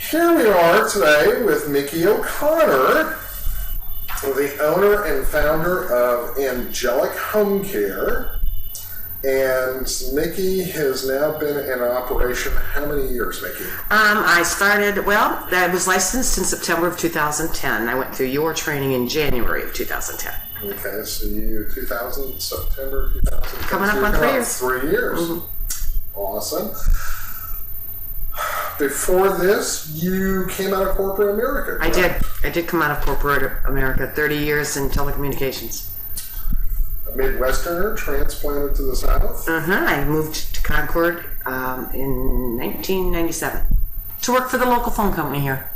Here we are today with Micki O'Connor, the owner and founder of Angelic Home Care. And Micki has now been in operation how many years, Micki? I was licensed in September of 2010. I went through your training in January of 2010. Okay, so September 2010. Coming up on 3 years. 3 years. Mm-hmm. Awesome. Before this, you came out of corporate America, correct? I did come out of corporate America, 30 years in telecommunications. A Midwesterner transplanted to the South? I moved to Concord in 1997 to work for the local phone company here.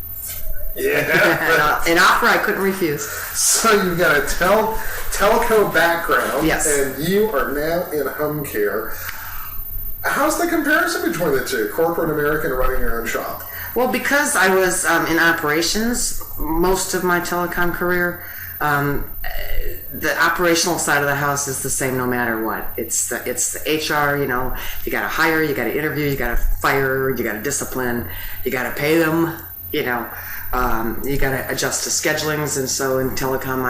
Yeah. An offer I couldn't refuse. So you've got a telco background. Yes. And you are now in home care. How's the comparison between the two, corporate America and running your own shop? Well, because I was in operations most of my telecom career, the operational side of the house is the same no matter what. It's the HR, you got to hire, you got to interview, you got to fire, you got to discipline, you got to pay them, you got to adjust to schedulings. And so in telecom,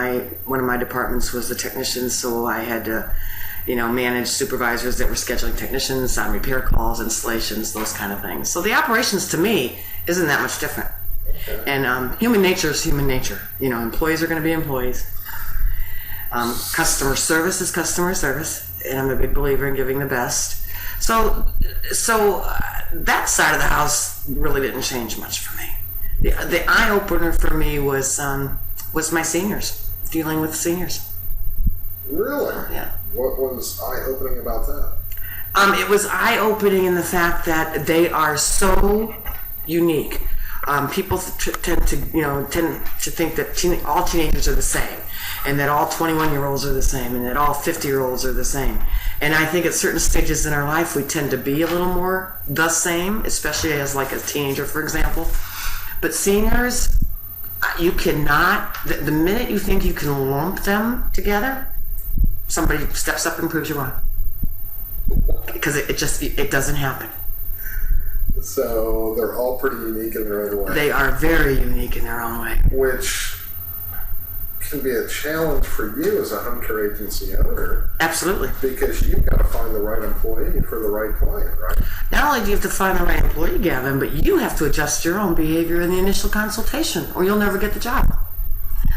one of my departments was the technicians, so I had to manage supervisors that were scheduling technicians on repair calls, installations, those kind of things. So the operations to me isn't that much different. Okay. And human nature is human nature. Employees are going to be employees. Customer service is customer service, and I'm a big believer in giving the best. So that side of the house really didn't change much for me. The eye opener for me was my seniors, dealing with seniors. Really? Yeah. What was eye-opening about that? It was eye-opening in the fact that they are so unique. People tend to think that all teenagers are the same, and that all 21-year-olds are the same, and that all 50-year-olds are the same. And I think at certain stages in our life, we tend to be a little more the same, especially as like a teenager, for example. But seniors, you cannot. The minute you think you can lump them together, somebody steps up and proves you wrong, because it doesn't happen. So they're all pretty unique in their own way. They are very unique in their own way, which can be a challenge for you as a home care agency owner. Absolutely. Because you've got to find the right employee for the right client, right? Not only do you have to find the right employee, Gavin, but you have to adjust your own behavior in the initial consultation, or you'll never get the job.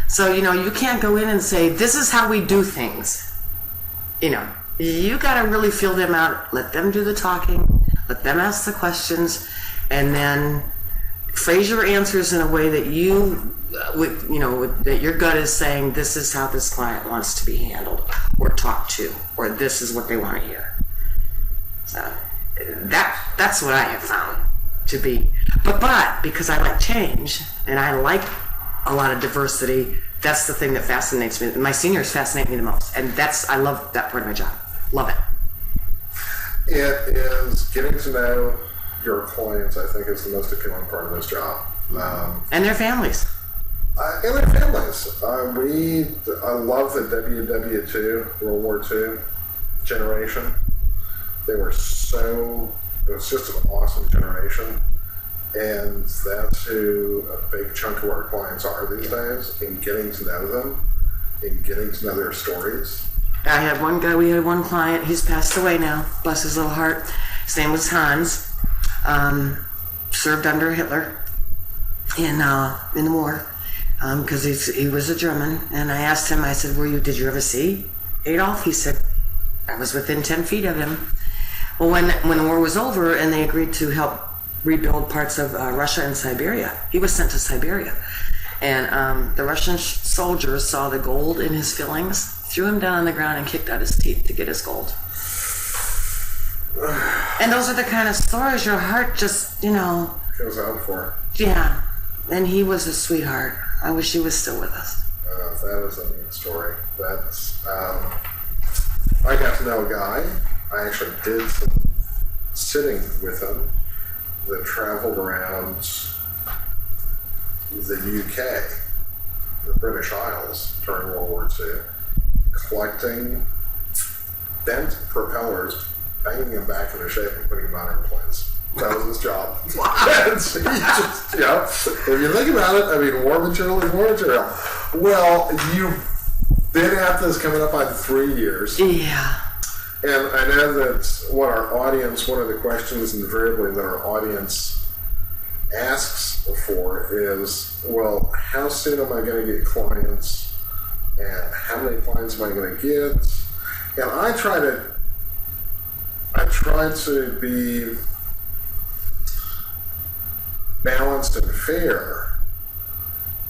So you can't go in and say, this is how we do things. You got to really feel them out, let them do the talking, let them ask the questions, and then phrase your answers in a way that that your gut is saying, this is how this client wants to be handled or talked to, or this is what they want to hear. So that's what I have found to be. But because I like change and I like a lot of diversity, that's the thing that fascinates me. My seniors fascinate me the most, and I love that part of my job. Love it. It is getting to know your clients, I think, is the most appealing part of this job. And their families. I love the WW2, World War II generation. It was just an awesome generation. And that's who a big chunk of our clients are these days, in getting to know them, in getting to know their stories. We had one client, he's passed away now, bless his little heart. His name was Hans, served under Hitler in the war, because he was a German. And I asked him, I said, did you ever see Adolf? He said, I was within 10 feet of him. Well, when the war was over and they agreed to help rebuild parts of Russia and Siberia, he was sent to Siberia. And the Russian soldiers saw the gold in his fillings, threw him down on the ground and kicked out his teeth to get his gold. And those are the kind of stories your heart just, goes out for. Yeah. And he was a sweetheart. I wish he was still with us. That is a neat story. I got to know a guy. I actually did some sitting with him that traveled around the UK, the British Isles during World War II, collecting bent propellers, banging them back into shape and putting them on airplanes. That was his job. If you think about it, I mean, war material is war material. Well, you've been at this coming up on 3 years. Yeah. And I know that one of the questions invariably that our audience asks for is, well, how soon am I going to get clients? And how many clients am I going to get? And I try to be balanced and fair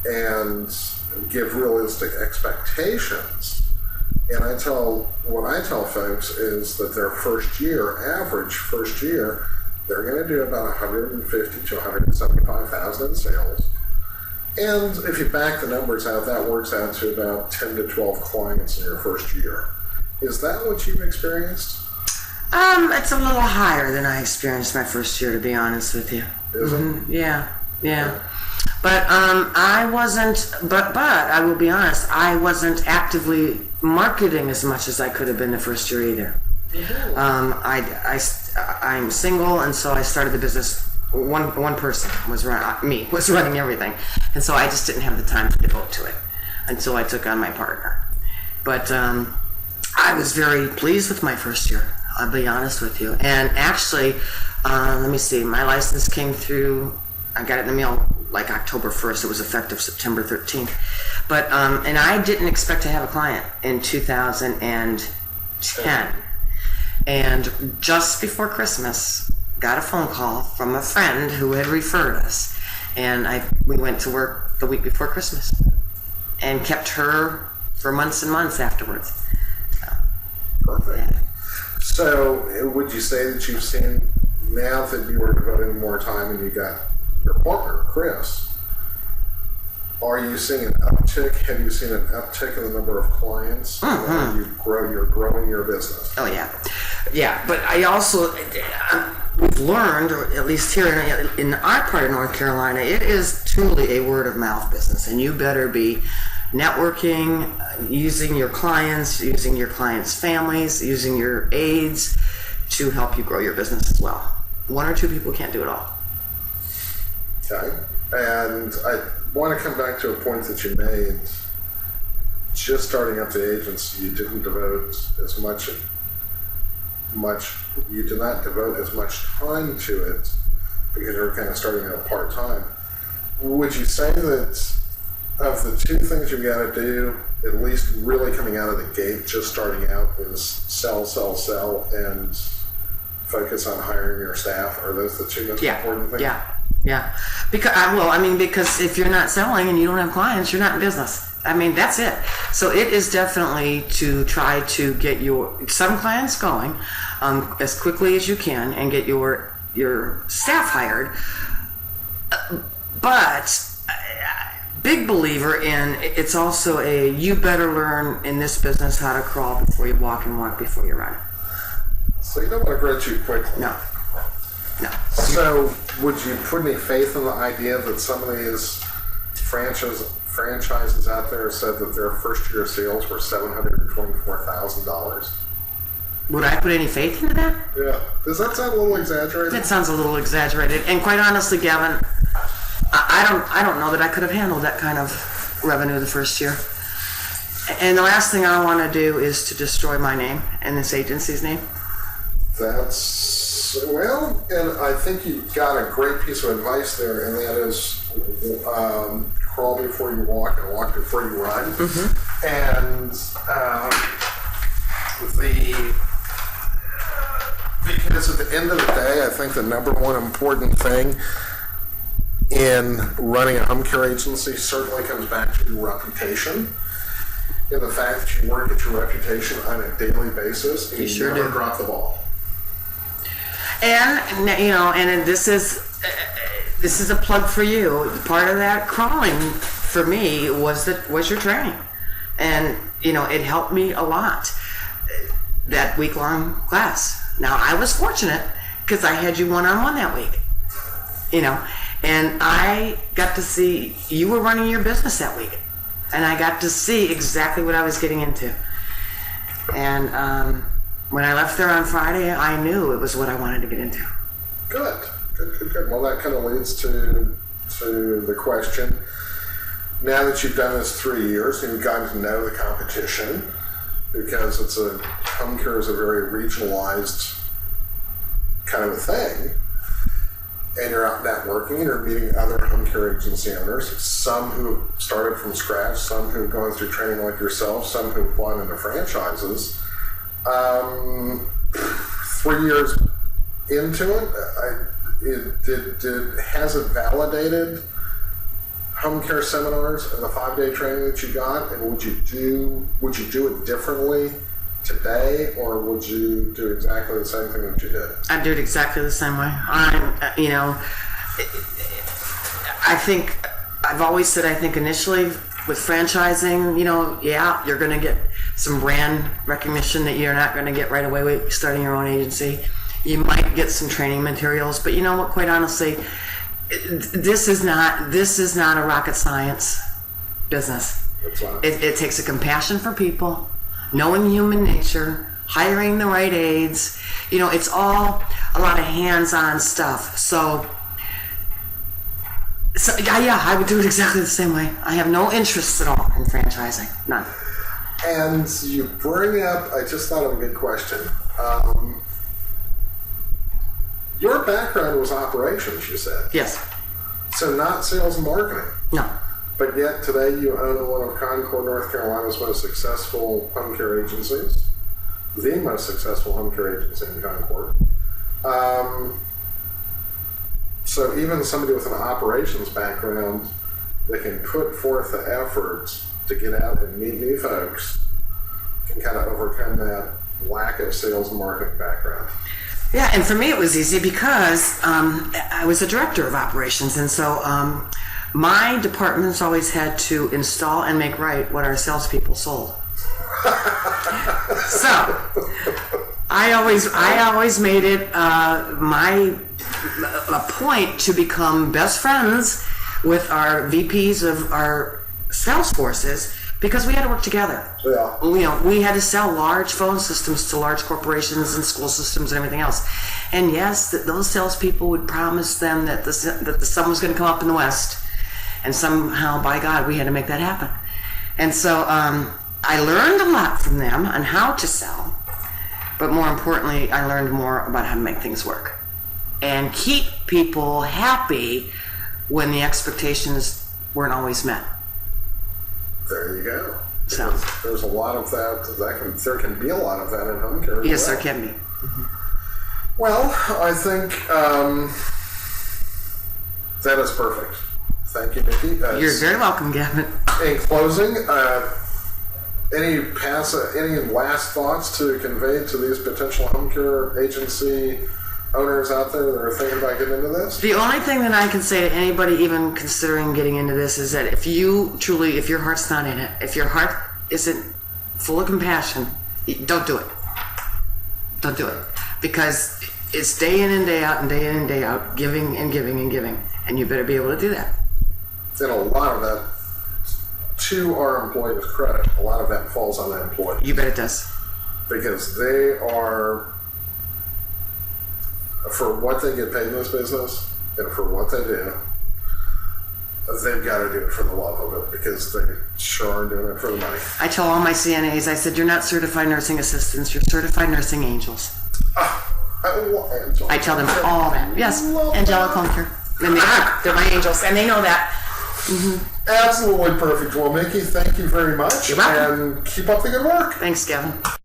and give realistic expectations. And what I tell folks is that their average first year, they're going to do about 150 to 175,000 in sales. And if you back the numbers out, that works out to about 10 to 12 clients in your first year. Is that what you've experienced? It's a little higher than I experienced my first year, to be honest with you. Is it? Yeah. But I wasn't. But I will be honest. I wasn't actively marketing as much as I could have been the first year either. I'm single, and so I started the business. One person was running everything, and so I just didn't have the time to devote to it until I took on my partner. But I was very pleased with my first year. I'll be honest with you. And actually, let me see. My license came through. I got it in the mail like October 1st. It was effective September 13th. But and I didn't expect to have a client in 2010. And just before Christmas, got a phone call from a friend who had referred us, and we went to work the week before Christmas, and kept her for months and months afterwards. Perfect. Yeah. So, would you say that you've seen, now that you are devoting more time and you got your partner, Chris, are you seeing an uptick? Have you seen an uptick in the number of clients? Mm-hmm. You're growing your business. Oh yeah. But I also we've learned, or at least here in our part of North Carolina, it is truly a word of mouth business, and you better be networking, using your clients' families, using your aides to help you grow your business as well. One or two people can't do it all. Okay. And I want to come back to a point that you made. Just starting up the agency, you didn't devote as much. You did not devote as much time to it because you were kind of starting out part time. Would you say that of the two things you've got to do, at least really coming out of the gate, just starting out, is sell, and focus on hiring your staff? Are those the two most important things? Yeah. Because if you're not selling and you don't have clients, you're not in business. I mean, that's it. So it is definitely to try to get some clients going as quickly as you can and get your staff hired. But big believer in, it's also you better learn in this business how to crawl before you walk and walk before you run. So you don't want to grow too quickly. No. So would you put any faith in the idea that some of these franchises out there said that their first year sales were $724,000? Would I put any faith into that? Yeah. Does that sound a little exaggerated? That sounds a little exaggerated. And quite honestly, Gavin, I don't know that I could have handled that kind of revenue the first year. And the last thing I want to do is to destroy my name and this agency's name. And I think you got a great piece of advice there, and that is crawl before you walk and walk before you run. Mm-hmm. And because at the end of the day, I think the number one important thing in running a home care agency certainly comes back to your reputation. And the fact that you work at your reputation on a daily basis, and you never drop the ball. And and this is a plug for you. Part of that crawling for me was your training, and it helped me a lot. That week-long class. Now I was fortunate because I had you one-on-one that week, and I got to see you were running your business that week, and I got to see exactly what I was getting into. And when I left there on Friday, I knew it was what I wanted to get into. Good. Well, that kind of leads to the question. Now that you've done this 3 years and you've gotten to know the competition, because home care is a very regionalized kind of a thing, and you're out networking and you're meeting other home care agency owners, some who started from scratch, some who've gone through training like yourself, some who've bought into franchises. 3 years into it, has it validated home care seminars and the 5-day training that you got? And would you do it differently today, or would you do exactly the same thing that you did? I'd do it exactly the same way. I think I've always said, I think initially with franchising, you're going to get some brand recognition that you're not going to get right away with starting your own agency. You might get some training materials, but you know what? Quite honestly, this is not a rocket science business. It takes a compassion for people, knowing human nature, hiring the right aides. It's all a lot of hands-on stuff. So yeah, I would do it exactly the same way. I have no interest at all in franchising, none. And you bring up, I just thought of a good question. Your background was operations, you said. Yes. So not sales and marketing. No. But yet today you own one of Concord, North Carolina's most successful home care agencies, the most successful home care agency in Concord. So even somebody with an operations background, they can put forth the efforts to get out and meet new folks, can kind of overcome that lack of sales and marketing background. Yeah, and for me it was easy because I was a director of operations, and so my departments always had to install and make right what our salespeople sold. So I always made it a point to become best friends with our VPs of our sales forces, because we had to work together. Yeah. We had to sell large phone systems to large corporations and school systems and everything else. And yes, those salespeople would promise them that the sun was going to come up in the west, and somehow, by God, we had to make that happen. And so I learned a lot from them on how to sell, but more importantly, I learned more about how to make things work and keep people happy when the expectations weren't always met. There you go. So there's a lot of that. There can be a lot of that in home care. Yes, there can be. Mm-hmm. Well, I think that is perfect. Thank you, Micki. You're very welcome, Gavin. In closing, any last thoughts to convey to these potential home care agency owners out there that are thinking about getting into this? The only thing that I can say to anybody even considering getting into this is that if your heart's not in it, if your heart isn't full of compassion, don't do it. Don't do it. Because it's day in and day out and day in and day out, giving and giving and giving. And you better be able to do that. And a lot of that, to our employees' credit, a lot of that falls on the employee. You bet it does. Because they are, for what they get paid in this business and for what they do, they've got to do it for the love of it, because they sure aren't doing it for the money. I tell all my C.N.As, I said, you're not certified nursing assistants, you're certified nursing angels. I tell them all that. Yes, Angelic Home Care. And they're my angels, and they know that. Mm-hmm. Absolutely perfect. Well, Micki, thank you very much. You're welcome. And keep up the good work. Thanks, Gavin.